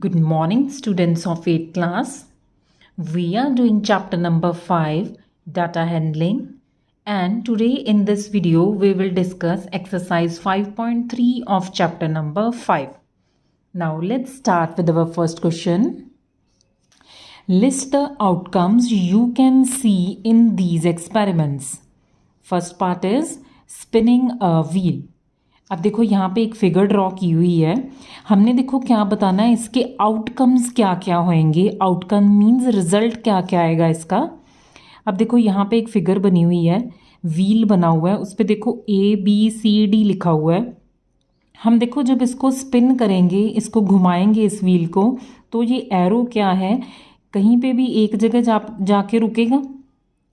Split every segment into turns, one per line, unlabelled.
Good morning, students of 8th class. We are doing chapter number 5, data handling. And today in this video, we will discuss exercise 5.3 of chapter number 5. Now let's start with our first question. List the outcomes you can see in these experiments. First part is spinning a wheel. अब देखो यहाँ पे एक figure draw की हुई है. हमने देखो क्या बताना है, इसके आउटकम्स क्या क्या होंगे. आउटकम मीन्स रिजल्ट क्या क्या आएगा इसका. अब देखो यहाँ पे एक फिगर बनी हुई है, व्हील बना हुआ है, उस पर देखो ABCD लिखा हुआ है. हम देखो जब इसको स्पिन करेंगे, इसको घुमाएंगे इस व्हील को, तो ये एरो क्या है, कहीं पे भी एक जगह जाके रुकेगा.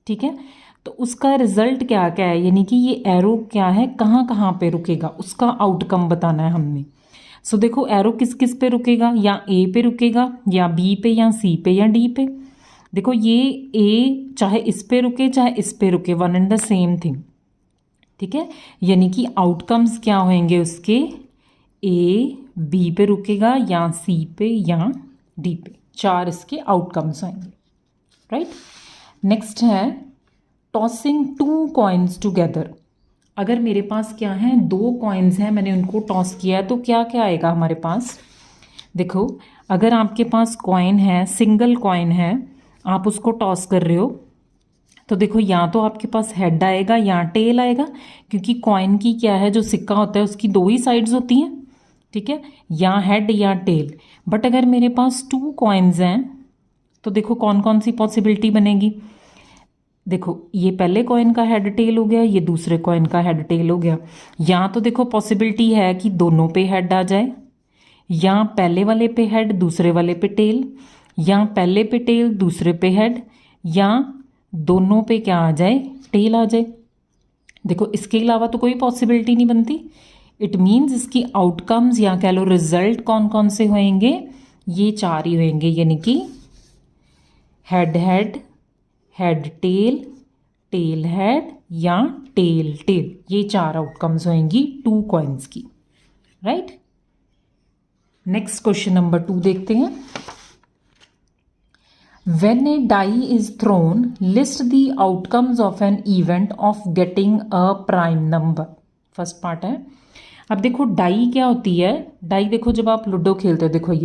ठीक है, तो उसका रिजल्ट क्या क्या है, यानी कि ये एरो क्या है, कहाँ कहाँ पे रुकेगा, उसका आउटकम बताना है हमने. सो देखो एरो किस किस पे रुकेगा, या ए पे रुकेगा, या बी पे, या सी पे, या डी पे. देखो ये ए चाहे इस पे रुके चाहे इस पे रुके, one and the same thing. ठीक है, यानी कि आउटकम्स क्या होंगे उसके, ए बी पे रुकेगा, या सी पे, या डी पे. चार इसके आउटकम्स होंगे. राइट. नेक्स्ट है टॉसिंग 2 कॉइन्स टुगेदर. अगर मेरे पास क्या है, 2 कॉइन्स हैं, मैंने उनको टॉस किया है, तो क्या क्या आएगा हमारे पास. देखो अगर आपके पास कॉइन है, सिंगल कॉइन है, आप उसको टॉस कर रहे हो, तो देखो या तो आपके पास हेड आएगा या टेल आएगा, क्योंकि कॉइन की क्या है, जो सिक्का होता है उसकी 2 ही साइड्स होती हैं. ठीक है, या हेड या टेल. बट अगर मेरे पास 2 कॉइन्स हैं, तो देखो कौन कौन सी पॉसिबिलिटी बनेगी. देखो ये पहले कॉइन का हेड टेल हो गया, ये दूसरे कॉइन का हेड टेल हो गया. या तो देखो पॉसिबिलिटी है कि दोनों पे हेड आ जाए, या पहले वाले पे हेड दूसरे वाले पे टेल, या पहले पे टेल दूसरे पे हेड, या दोनों पे क्या आ जाए, टेल आ जाए. देखो इसके अलावा तो कोई पॉसिबिलिटी नहीं बनती. इट मीन्स इसकी आउटकम्स या कह लो रिजल्ट कौन कौन से होंगे, ये 4 ही होंगे, यानी कि head head, head tail, tail head, या टेल टेल. ये 4 आउटकम्स होंगी 2 कॉइन्स की. राइट. नेक्स्ट क्वेश्चन नंबर 2 देखते हैं. When a die is thrown, list the outcomes of an event of getting a prime number. First part है. अब देखो die क्या होती है. डाई देखो जब आप लूडो खेलते हो, देखो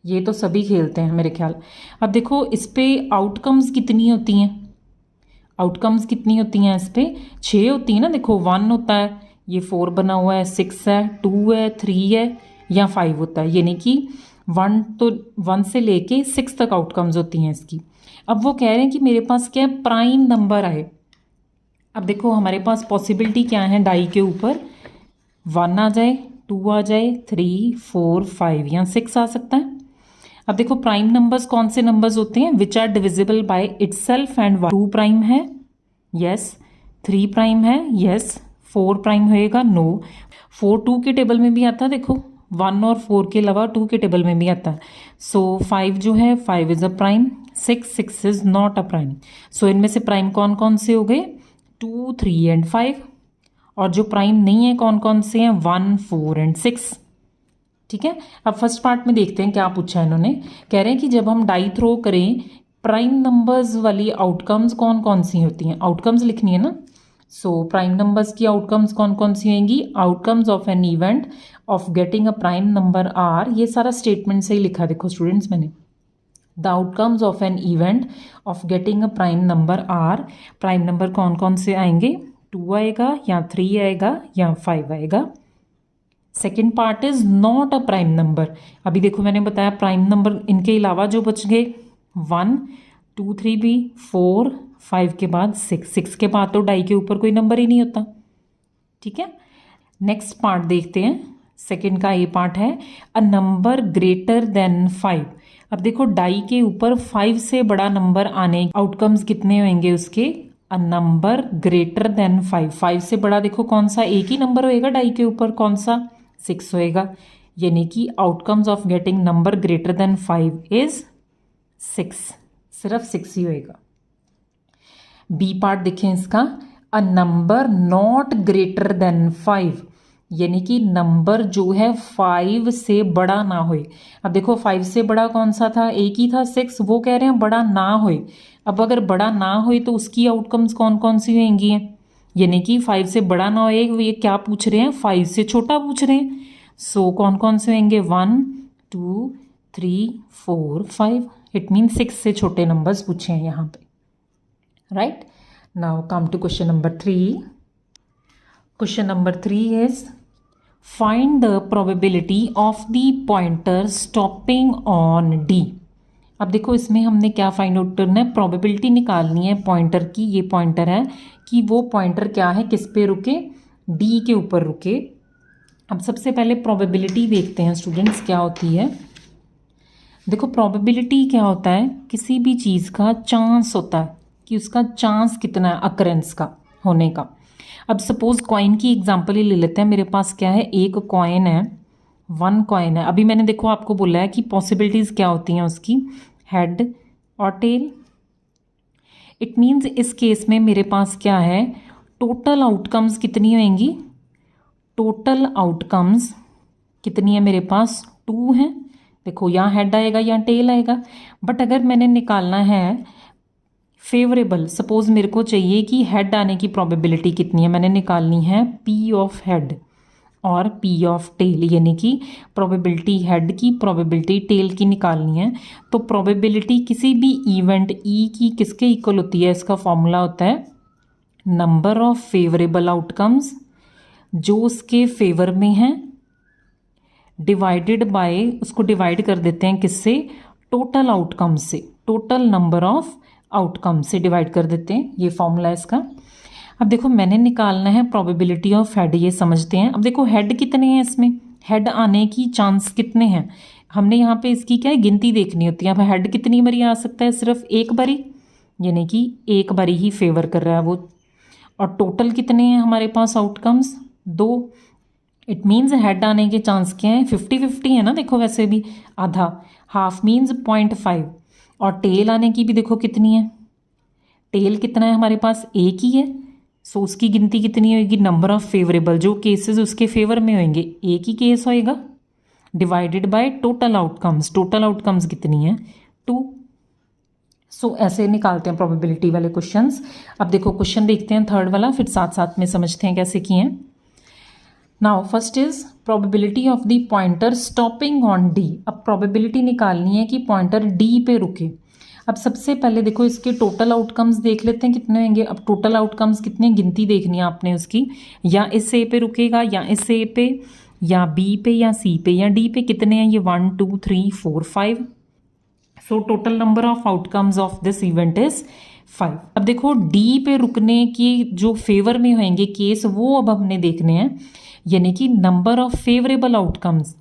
ये तो सभी खेलते हैं मेरे ख्याल. अब देखो इस पे आउटकम्स कितनी होती हैं, आउटकम्स कितनी होती हैं इस पे, 6 होती है ना. देखो 1 होता है, ये 4 बना हुआ है, 6 है, 2 है, 3 है, या 5 होता है, यानी कि 1 से लेके 6 तक आउटकम्स होती हैं इसकी. अब वो कह रहे हैं कि मेरे पास क्या है, प्राइम नंबर आए. अब देखो हमारे पास पॉसिबिलिटी क्या है, डाई के ऊपर 1 आ जाए, 2 आ जाए, 3, 4, 5 या 6 आ सकता है. अब देखो प्राइम नंबर्स कौन से नंबर्स होते हैं, which are divisible by itself and 2 prime है, यस. 3 प्राइम है, यस. 4 प्राइम होएगा, नो. 4 2 के टेबल में भी आता है, देखो 1 और 4 के अलावा 2 के टेबल में भी आता है. सो 5 जो है, 5 is a prime. 6 is not a prime. So इनमें से प्राइम कौन कौन से हो गए, 2, 3 एंड 5. और जो प्राइम नहीं है कौन कौन से हैं, 1, 4 एंड 6. ठीक है. अब फर्स्ट पार्ट में देखते हैं क्या पूछा है इन्होंने. कह रहे हैं कि जब हम डाई थ्रो करें, प्राइम नंबर्स वाली आउटकम्स कौन कौन सी होती हैं, आउटकम्स लिखनी है ना. सो प्राइम नंबर्स की आउटकम्स कौन कौन सी होंगी, outcomes of an event of getting a prime number are. ये सारा स्टेटमेंट से ही लिखा देखो स्टूडेंट्स मैंने. The outcomes of an event of getting a prime number are. Prime number कौन कौन से आएंगे, 2 आएगा, या 3 आएगा, या 5 आएगा. Second part is not a prime number. अभी देखो मैंने बताया प्राइम नंबर इनके अलावा जो बच गए, 1, 2, 3 भी, 4, 5 के बाद 6 के बाद तो डाई के ऊपर कोई नंबर ही नहीं होता. ठीक है. नेक्स्ट पार्ट देखते हैं. सेकेंड का ये पार्ट है अ नंबर ग्रेटर देन 5. अब देखो डाई के ऊपर 5 से बड़ा नंबर आने आउटकम्स कितने होंगे उसके, अ नंबर ग्रेटर देन 5. 5 से बड़ा देखो कौन सा, एक ही नंबर होएगा डाई के ऊपर, कौन सा, 6 होएगा. यानी कि outcomes of getting number greater than 5 is 6. सिर्फ 6 ही होएगा. बी पार्ट देखें इसका, a number not greater than 5. यानी कि नंबर जो है 5 से बड़ा ना होए। अब देखो 5 से बड़ा कौन सा था, एक ही था 6, वो कह रहे हैं बड़ा ना होए। अब अगर बड़ा ना होए तो उसकी आउटकम्स कौन कौन सी होंगी हैं, यानी कि 5 से बड़ा ना होए, ये क्या पूछ रहे हैं, 5 से छोटा पूछ रहे हैं। सो कौन कौन से होंगे, 1 2 3 4 5, इट मीन 6 से छोटे नंबर्स पूछे हैं यहाँ पे, right. Now come to question number 3. Question number 3 is find the probability of the pointer stopping on D. अब देखो इसमें हमने क्या फाइंड आउट करना है, प्रोबेबिलिटी निकालनी है पॉइंटर की। ये पॉइंटर है कि वो पॉइंटर क्या है, किस पे रुके, डी के ऊपर रुके। अब सबसे पहले प्रोबेबिलिटी देखते हैं स्टूडेंट्स क्या होती है। देखो प्रोबेबिलिटी क्या होता है, किसी भी चीज़ का चांस होता है कि उसका चांस कितना है अकरेंस का होने का। अब सपोज कॉइन की एग्जांपल ही ले लेते हैं। मेरे पास क्या है, एक कॉइन है, 1 कॉइन है। अभी मैंने देखो आपको बोला है कि पॉसिबिलिटीज़ क्या होती हैं उसकी, हेड और टेल। इट मीन्स इस केस में मेरे पास क्या है, टोटल आउटकम्स कितनी होंगी, टोटल आउटकम्स कितनी है मेरे पास, 2 हैं। देखो यहाँ हेड आएगा या टेल आएगा। बट अगर मैंने निकालना है फेवरेबल, सपोज मेरे को चाहिए कि हेड आने की प्रोबेबिलिटी कितनी है, मैंने निकालनी है पी ऑफ हेड और पी ऑफ टेल, यानी कि प्रोबेबिलिटी हेड की, प्रोबेबिलिटी टेल की निकालनी है। तो प्रोबेबिलिटी किसी भी इवेंट ई की किसके इक्वल होती है, इसका फॉर्मूला होता है नंबर ऑफ फेवरेबल आउटकम्स जो उसके फेवर में हैं, डिवाइडेड बाय, उसको डिवाइड कर देते हैं किससे, टोटल आउटकम से, टोटल नंबर ऑफ आउटकम से डिवाइड कर देते हैं। ये फॉर्मूला है इसका। अब देखो मैंने निकालना है प्रोबेबिलिटी ऑफ हेड, ये समझते हैं। अब देखो हेड कितने हैं, इसमें हेड आने की चांस कितने हैं, हमने यहाँ पे इसकी क्या है गिनती देखनी होती है। अब हेड कितनी बारी आ सकता है, सिर्फ एक बारी, यानी कि एक बारी ही फेवर कर रहा है वो। और टोटल कितने हैं हमारे पास आउटकम्स, 2। इट मीन्स हेड आने के चांस क्या है, 50-50 है ना। देखो वैसे भी आधा, हाफ मीन्स 0.5। और टेल आने की भी देखो कितनी है, टेल कितना है हमारे पास, एक ही है। सो उसकी गिनती कितनी होगी, नंबर ऑफ फेवरेबल, जो केसेस उसके फेवर में होंगे एक ही केस होएगा, divided by total outcomes. Total outcomes कितनी है, 2। सो ऐसे निकालते हैं प्रोबेबिलिटी वाले क्वेश्चंस। अब देखो क्वेश्चन देखते हैं थर्ड वाला, फिर साथ साथ में समझते हैं कैसे किए हैं। Now first is probability of the pointer stopping on D. अब प्रोबेबिलिटी निकालनी है कि पॉइंटर डी पे रुके। अब सबसे पहले देखो इसके टोटल आउटकम्स देख लेते हैं कितने होंगे। अब टोटल आउटकम्स कितने, गिनती देखनी है आपने उसकी, या इस ए पे रुकेगा, या इस ए पे, या बी पे, या सी पे, या डी पे। कितने हैं ये, 1 2 3 4 5। So total number of outcomes of this event is 5। अब देखो डी पे रुकने की जो फेवर में होंगे केस, वो अब हमने देखने हैं, यानी कि number of favourable outcomes.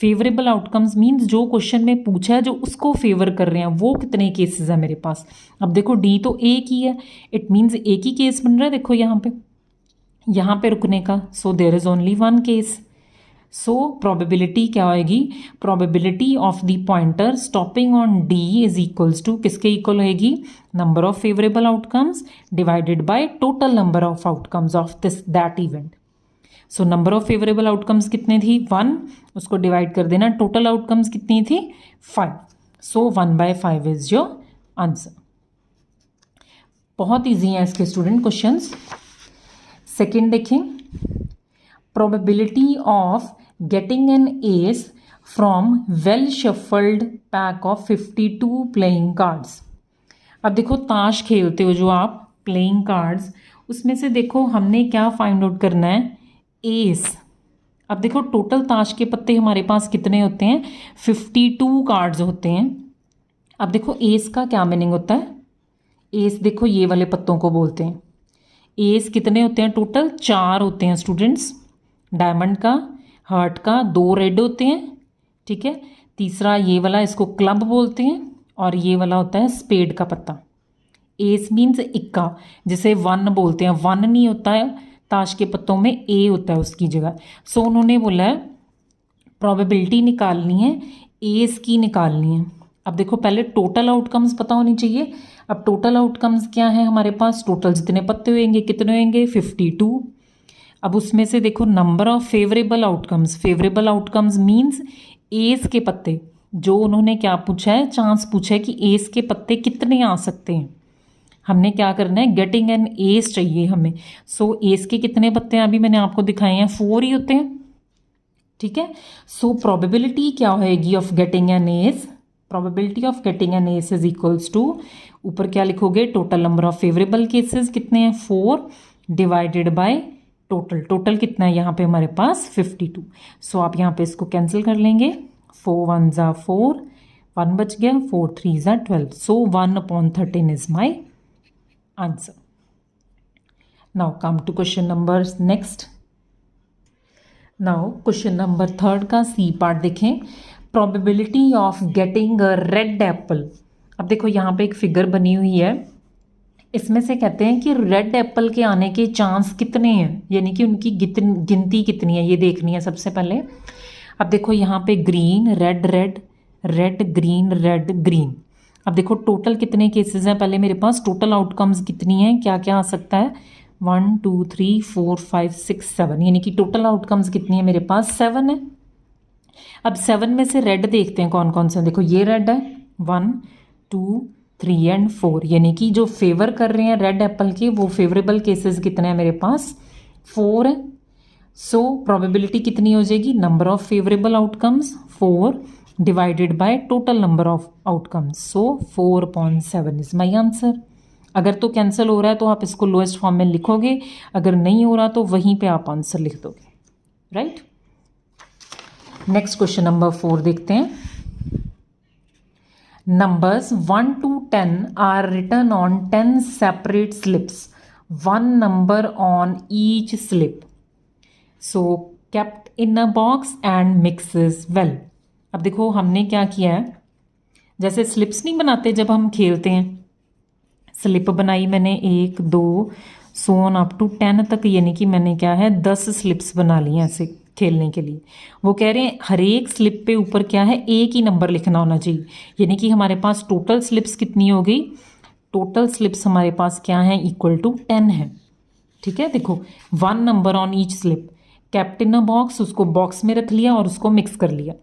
Favourable outcomes means जो क्वेश्चन में पूछा है, जो उसको फेवर कर रहे हैं, वो कितने केसेस है मेरे पास। अब देखो डी तो एक ही है, इट मीन्स एक ही केस बन रहा है। देखो यहाँ पे रुकने का, so there is only 1 case. So probability क्या होगी, probability of the pointer stopping on D is equals to, किसके इक्वल होगी, number of favourable outcomes divided by total number of outcomes of this that event. So number of favourable outcomes कितने थी, 1, उसको divide कर देना, total outcomes कितनी थी, 5। सो 1/5 is your answer. बहुत ईजी है इसके स्टूडेंट क्वेश्चंस। सेकेंड देखें, probability of getting N S from well shuffled pack of 52 playing cards. अब देखो ताश खेलते हो जो आप, प्लेइंग कार्ड्स, उसमें से देखो हमने क्या फाइंड आउट करना है, एस। अब देखो टोटल ताश के पत्ते हमारे पास कितने होते हैं, 52 कार्ड्स होते हैं। अब देखो एस का क्या मीनिंग होता है, एस देखो ये वाले पत्तों को बोलते हैं। एस कितने होते हैं टोटल, 4 होते हैं स्टूडेंट्स। डायमंड का, हार्ट का, 2 रेड होते हैं, ठीक है। तीसरा ये वाला, इसको क्लब बोलते हैं, और ये वाला होता है स्पेड का पत्ता। एस मीन्स इक्का, जिसे 1 बोलते हैं। 1 नहीं होता है ताश के पत्तों में, ए होता है उसकी जगह। सो उन्होंने बोला है प्रोबेबिलिटी निकालनी है, एस की निकालनी है। अब देखो पहले टोटल आउटकम्स पता होनी चाहिए। अब टोटल आउटकम्स क्या है हमारे पास, टोटल जितने पत्ते होंगे कितने होंगे, 52। अब उसमें से देखो number of favourable outcomes means ace के पत्ते, जो उन्होंने क्या पूछा है, चांस पूछा है कि एज के पत्ते कितने आ सकते हैं। हमने क्या करना है, गेटिंग एन एज चाहिए हमें। सो एज के कितने पत्ते हैं अभी मैंने आपको दिखाए हैं, 4 ही होते हैं। ठीक है, सो प्रोबेबिलिटी क्या होएगी of getting an ace, probability of getting an ace is equals to, ऊपर क्या लिखोगे, total number of favourable cases कितने हैं 4 डिवाइडेड बाय टोटल कितना है यहाँ पे हमारे पास 52। सो आप यहाँ पे इसको कैंसिल कर लेंगे, 4 1 ज़ा 4, 1 बच गया, 4 3 ज़ा 12। So 1/13 is my answer. Now come to question number next. Now question number 3 का सी पार्ट देखें, probability of getting a red apple. अब देखो यहाँ पे एक फिगर बनी हुई है, इसमें से कहते हैं कि रेड एप्पल के आने के चांस कितने हैं, यानी कि उनकी गिनती कितनी है, ये देखनी है सबसे पहले। अब देखो यहाँ पे green red red red green red green. अब देखो टोटल कितने केसेस हैं, पहले मेरे पास टोटल आउटकम्स कितनी हैं, क्या क्या आ सकता है, 1 2 3 4 5 6 7, यानी कि टोटल आउटकम्स कितनी है मेरे पास 7 है। अब 7 में से रेड देखते हैं कौन कौन से, देखो ये रेड है 1 2 3 एंड 4, यानी कि जो फेवर कर रहे हैं रेड एप्पल के वो फेवरेबल केसेस कितने हैं मेरे पास 4 है। सो प्रोबेबिलिटी कितनी हो जाएगी, number of favourable outcomes 4 divided by total number of outcomes, so 4/7 is my answer. अगर तो कैंसिल हो रहा है तो आप इसको लोएस्ट फॉर्म में लिखोगे, अगर नहीं हो रहा तो वहीं पे आप आंसर लिख दोगे, राइट। नेक्स्ट क्वेश्चन नंबर 4 देखते हैं। Numbers 1 to 10 are written on 10 separate slips, one number on each slip, so kept in a box and mixes well। अब देखो हमने क्या किया है, जैसे स्लिप्स नहीं बनाते जब हम खेलते हैं, स्लिप बनाई मैंने 1 2 सो ऑन अप टू 10 तक, यानी कि मैंने क्या है 10 स्लिप्स बना ली हैं ऐसे खेलने के लिए। वो कह रहे हैं हर एक स्लिप पे ऊपर क्या है, एक ही नंबर लिखना होना चाहिए, यानी कि हमारे पास टोटल स्लिप्स कितनी हो गई, टोटल स्लिप्स हमारे पास क्या है, इक्वल टू 10 है। ठीक है, देखो 1 number on each slip, kept in a box, उसको बॉक्स में रख लिया और उसको मिक्स कर लिया।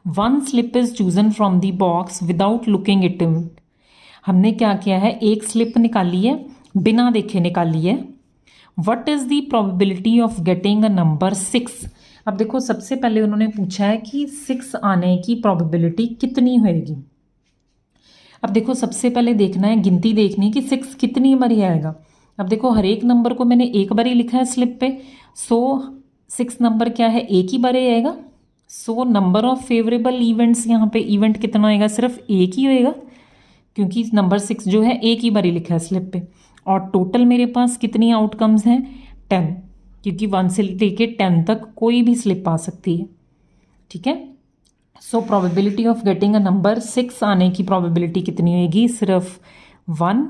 1 slip is chosen from the box without looking it, हमने क्या किया है, एक स्लिप निकाली है बिना देखे निकाली है। What is the probability of getting a number 6। अब देखो सबसे पहले उन्होंने पूछा है कि 6 आने की प्रोबेबिलिटी कितनी होएगी। अब देखो सबसे पहले देखना है, गिनती देखनी कि 6 कितनी बारी आएगा। अब देखो हर एक नंबर को मैंने एक बार ही लिखा है स्लिप पे, सो 6 नंबर क्या है, एक ही बार आएगा। सो नंबर ऑफ फेवरेबल इवेंट्स, यहाँ पे इवेंट कितना होएगा, सिर्फ एक ही होएगा, क्योंकि नंबर 6 जो है एक ही बार ही लिखा है स्लिप पे। और टोटल मेरे पास कितनी आउटकम्स हैं, 10, क्योंकि 1 से लेके 10 तक कोई भी स्लिप आ सकती है। ठीक है, so probability of getting a number 6 आने की प्रोबेबिलिटी कितनी होगी, सिर्फ 1,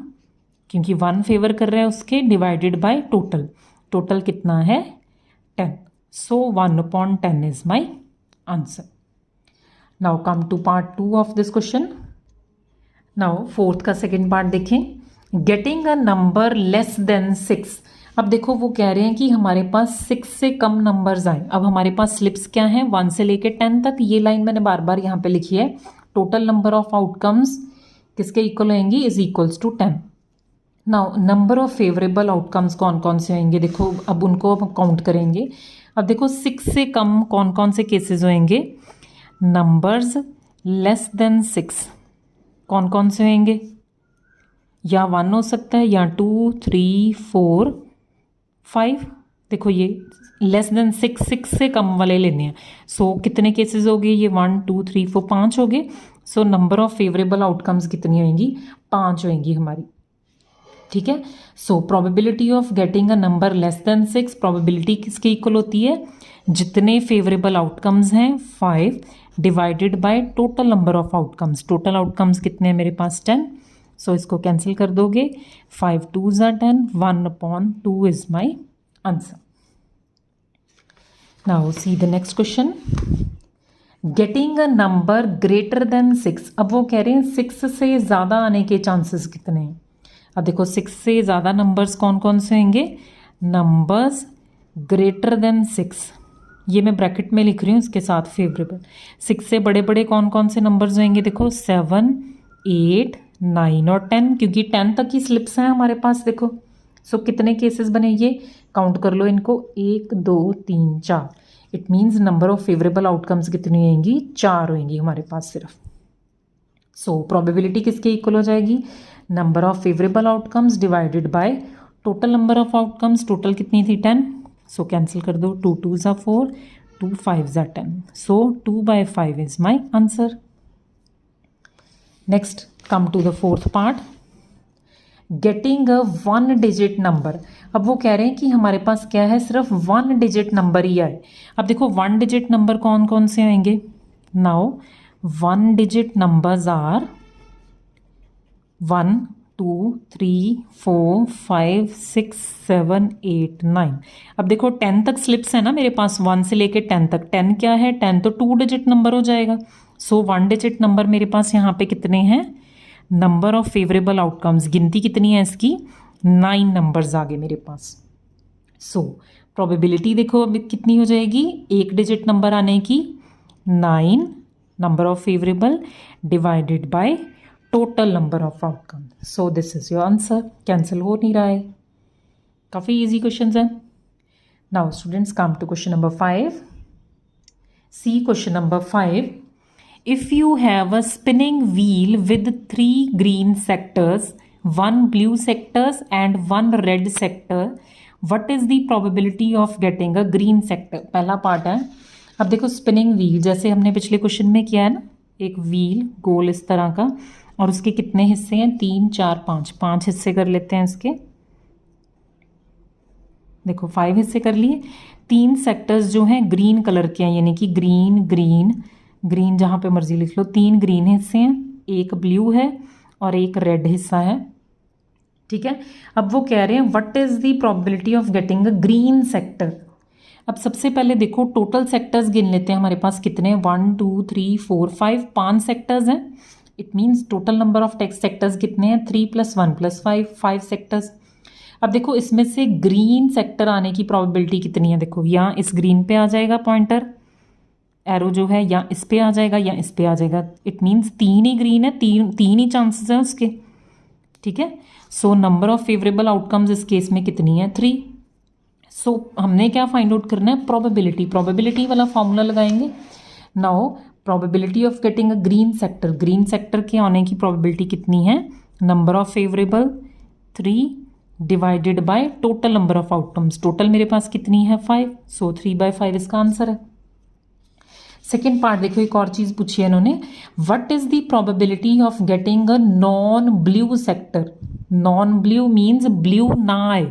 क्योंकि 1 फेवर कर रहा है उसके, डिवाइडेड बाय टोटल, टोटल कितना है 10, so 1/10 is my answer. Now come to part 2 of this question. Now 4th का सेकेंड पार्ट देखें, getting a number less than 6। अब देखो वो कह रहे हैं कि हमारे पास 6 से कम नंबर्स आए। अब हमारे पास स्लिप्स क्या हैं, 1 से लेके 10 तक, ये लाइन मैंने बार बार यहाँ पे लिखी है। टोटल नंबर ऑफ आउटकम्स किसके इक्वल होंगी, is equals to 10। Now number of favourable outcomes कौन कौन से होंगे, देखो अब उनको हम काउंट करेंगे। अब देखो 6 से कम कौन कौन से केसेस होंगे, नंबर्स लेस देन 6 कौन कौन से होंगे, या 1 हो सकता है, या 2 3 4 5। देखो ये लेस देन 6 से कम वाले लेने हैं। सो कितने केसेस हो गए, ये 1 2 3 4 5 हो गए। सो नंबर ऑफ फेवरेबल आउटकम्स कितनी होंगी, 5 होंगी हमारी। ठीक है, so probability of getting a number less than 6, probability किसके इक्वल होती है, जितने फेवरेबल आउटकम्स हैं 5 divided by total number of outcomes, total outcomes कितने हैं मेरे पास 10। सो इसको कैंसिल कर दोगे, 5 2s are 10, 1/2 is my answer. Now see the next question, getting a number greater then 6। अब वो कह रहे हैं 6 से ज़्यादा आने के चांसेस कितने हैं। अब देखो 6 से ज़्यादा नंबर्स कौन कौन से होंगे, नंबर्स ग्रेटर देन 6, ये मैं ब्रैकेट में लिख रही हूँ, इसके साथ फेवरेबल। 6 से बड़े बड़े कौन कौन से नंबर्स होंगे, देखो 7, 8, 9 और 10, क्योंकि 10 तक की स्लिप्स हैं हमारे पास। देखो सो कितने केसेस बने, ये काउंट कर लो इनको, 1 2 3 4। It means number of favourable outcomes कितनी होंगी, 4 होंगी हमारे पास सिर्फ। सो प्रोबेबिलिटी किसके इक्वल हो जाएगी, number of favourable outcomes divided by total number of outcomes. Total कितनी थी, 10। सो कैंसिल कर दो, 2 2 ज़ा 4, 2 5 ज़ा 10। So 2/5 is my answer. Next come to the fourth part, getting a 1 digit number. अब वो कह रहे हैं कि हमारे पास क्या है, सिर्फ 1 डिजिट नंबर ही आए। अब देखो 1 डिजिट नंबर कौन कौन से आएंगे, नाउ 1 डिजिट नंबर्स आर 1 2 3 4 5 6 7 8 9। अब देखो 10 तक स्लिप्स है ना मेरे पास, 1 से लेके 10 तक। 10 क्या है, 10 तो 2 डिजिट नंबर हो जाएगा। सो 1 डिजिट नंबर मेरे पास यहाँ पे कितने हैं, नंबर ऑफ फेवरेबल आउटकम्स, गिनती कितनी है इसकी, 9 नंबर्स आ गए मेरे पास। सो प्रोबेबिलिटी देखो अब कितनी हो जाएगी, 1 डिजिट नंबर आने की, 9 number of favourable divided by total number of outcome. So this is your answer. Cancel हो नहीं रहा है, काफ़ी इजी क्वेश्चन है। Now students come to question number 5। See question number 5, if you have a spinning wheel with 3 green sectors, 1 blue sectors and 1 red sector, what is the probability of getting a green sector? पहला part है। अब देखो spinning wheel, जैसे हमने पिछले question में किया है ना, एक व्हील गोल इस तरह का, और उसके कितने हिस्से हैं, 3 4 5, 5 हिस्से कर लेते हैं इसके। देखो 5 हिस्से कर लिए। 3 सेक्टर्स जो हैं ग्रीन कलर के हैं, यानी कि ग्रीन ग्रीन ग्रीन, जहाँ पे मर्जी लिख लो। 3 ग्रीन हिस्से हैं, एक ब्लू है और एक रेड हिस्सा है, ठीक है। अब वो कह रहे हैं what is the probability of getting a green sector. अब सबसे पहले देखो टोटल सेक्टर्स गिन लेते हैं, हमारे पास कितने हैं, 1 2 3 4 5, 5 सेक्टर्स हैं। It means total number of text sectors कितने हैं, 3 + 1 + 5, 5 सेक्टर्स। अब देखो इसमें से ग्रीन सेक्टर आने की प्रोबेबिलिटी कितनी है, देखो यहाँ इस ग्रीन पे आ जाएगा पॉइंटर, एरो जो है, या इस पे आ जाएगा या इस पे आ जाएगा। इट मीन्स 3 ही ग्रीन है, तीन ही चांसेस हैं उसके, ठीक है। सो नंबर ऑफ फेवरेबल आउटकम्स इस केस में कितनी है, 3। सो हमने क्या फाइंड आउट करना है, प्रोबेबिलिटी। प्रोबेबिलिटी वाला फॉर्मूला लगाएंगे। Now probability of getting a green sector, green sector के आने की प्रोबेबिलिटी कितनी है, number of favourable 3 divided by total number of outcomes. Total मेरे पास कितनी है, 5। सो 3/5 इसका आंसर है। सेकेंड पार्ट देखो, एक और चीज पूछी है इन्होंने, what is the probability of getting a non blue sector. Non blue means blue ना आए।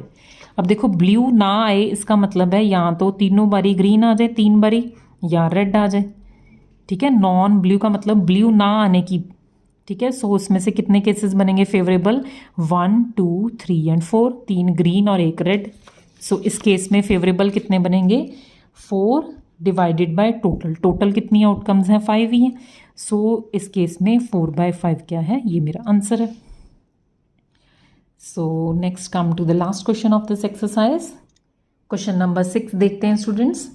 अब देखो ब्लू ना आए इसका मतलब है या तो तीनों बारी ग्रीन आ जाए, 3 बारी, या रेड आ जाए, ठीक है। नॉन ब्लू का मतलब ब्लू ना आने की, ठीक है। सो उसमें से कितने केसेस बनेंगे फेवरेबल, 1 2 3 एंड 4, 3 ग्रीन और 1 रेड। सो इस केस में फेवरेबल कितने बनेंगे, 4 डिवाइडेड बाय टोटल। टोटल कितनी आउटकम्स हैं, 5 ही हैं। सो इस केस में 4/5 क्या है, ये मेरा आंसर है। So next come to the last question of this exercise, question number 6 देखते हैं students.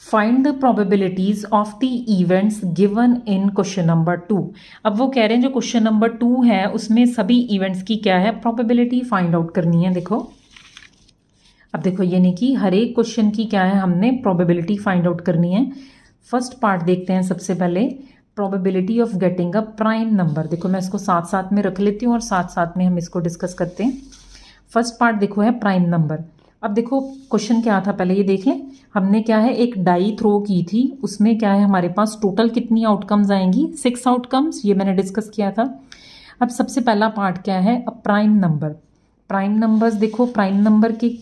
Find the probabilities of the events given in question number 2। अब वो कह रहे हैं जो क्वेश्चन नंबर 2 है उसमें सभी इवेंट्स की क्या है, प्रोबेबिलिटी फाइंड आउट करनी है। देखो अब देखो यानी कि हर एक क्वेश्चन की क्या है, हमने प्रोबेबिलिटी फाइंड आउट करनी है। फर्स्ट पार्ट देखते हैं सबसे पहले, probability of getting a prime number. देखो मैं इसको साथ साथ में रख लेती हूँ और साथ साथ में हम इसको डिस्कस करते हैं। फर्स्ट पार्ट देखो है प्राइम नंबर। अब देखो क्वेश्चन क्या था पहले ये देख लें। हमने क्या है एक डाई थ्रो की थी, उसमें क्या है हमारे पास टोटल कितनी आउटकम्स आएंगी, 6 आउटकम्स, ये मैंने डिस्कस किया था। अब सबसे पहला पार्ट क्या है, अ प्राइम नंबर। प्राइम नंबर्स देखो, प्राइम नंबर के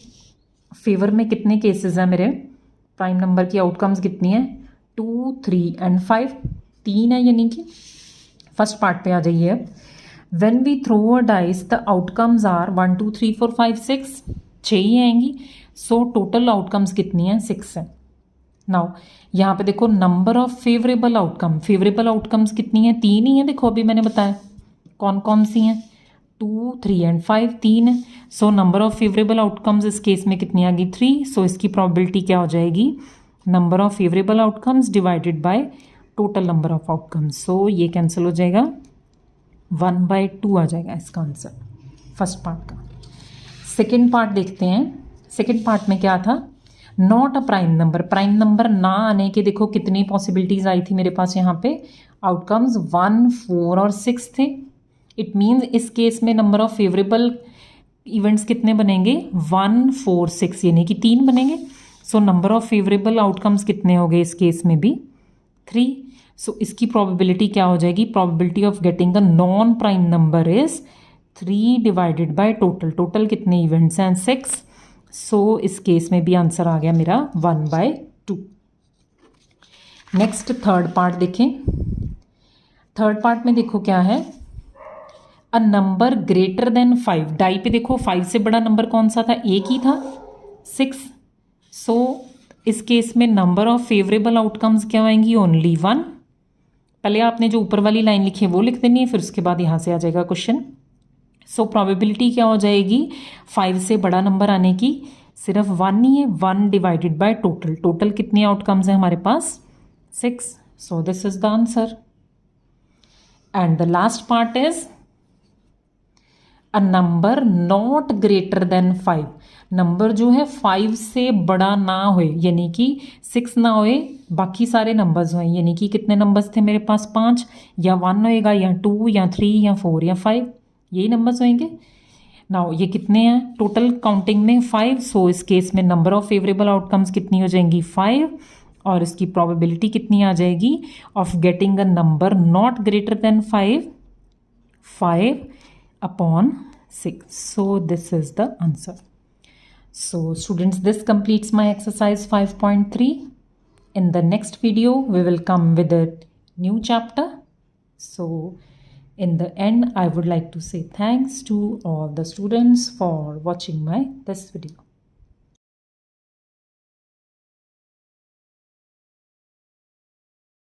फेवर में कितने केसेस हैं मेरे, प्राइम नंबर की आउटकम्स कितनी है, 2 3 एंड 5, 3 है, यानी कि फर्स्ट पार्ट पे आ जाइए। अब when we throw a dice the outcomes are 1 2 3 4 5 6, 6 ही आएंगी। सो टोटल आउटकम्स कितनी है, 6 है। नाउ यहाँ पे देखो number of favourable outcome, favourable outcomes कितनी है, 3 ही है। देखो अभी मैंने बताया कौन कौन सी हैं, 2, 3 एंड 5, 3 है। सो नंबर ऑफ फेवरेबल आउटकम्स इस केस में कितनी आ गई 3। सो इसकी प्रोबेबिलिटी क्या हो जाएगी, number of favourable outcomes divided by total number of outcomes. So ये कैंसिल हो जाएगा, 1/2 आ जाएगा इसका आंसर फर्स्ट पार्ट का। सेकेंड पार्ट देखते हैं। सेकेंड पार्ट में क्या था, not a prime number. Prime number ना आने के देखो कितनी पॉसिबिलिटीज आई थी मेरे पास यहाँ पे, आउटकम्स 1, 4 और 6 थे। इट मीन्स इस केस में नंबर ऑफ फेवरेबल इवेंट्स कितने बनेंगे, 1, 4, 6 यानी कि 3 बनेंगे। सो नंबर ऑफ फेवरेबल आउटकम्स कितने हो गए इस केस में भी, 3। सो इसकी प्रोबेबिलिटी क्या हो जाएगी, probability of getting a non prime number is 3 divided by total. Total कितने इवेंट्स हैं, 6। सो इस केस में भी आंसर आ गया मेरा 1/2। नेक्स्ट थर्ड पार्ट देखें। थर्ड पार्ट में देखो क्या है, a number greater than 5। Die पे देखो 5 से बड़ा नंबर कौन सा था, एक ही था, 6। सो इस केस में नंबर ऑफ फेवरेबल आउटकम्स क्या आएंगी, ओनली 1। पहले आपने जो ऊपर वाली लाइन लिखी है वो लिख देनी है, फिर उसके बाद यहाँ से आ जाएगा क्वेश्चन। सो प्रोबेबिलिटी क्या हो जाएगी 5 से बड़ा नंबर आने की, सिर्फ 1 ही है, 1 डिवाइडेड बाय टोटल। टोटल कितने आउटकम्स हैं हमारे पास, 6। सो this is the answer. And the last part is a number not greater than 5। Number जो है 5 से बड़ा ना होए, यानी कि 6 ना होए, बाकी सारे नंबर्स होए। यानी कि कितने नंबर्स थे मेरे पास, 5, या 1 होएगा, या 2, या 3, या 4, या 5, यही नंबर्स होंगे। नाउ ये कितने हैं टोटल काउंटिंग में, 5। सो इस केस में नंबर ऑफ फेवरेबल आउटकम्स कितनी हो जाएंगी, 5। और इसकी प्रोबेबिलिटी कितनी आ जाएगी of getting a number not greater than 5, 5/6. So this is the answer. So students, this completes my exercise 5.3. In the next video we will come with a new chapter. So in the end I would like to say thanks to all the students for watching this video.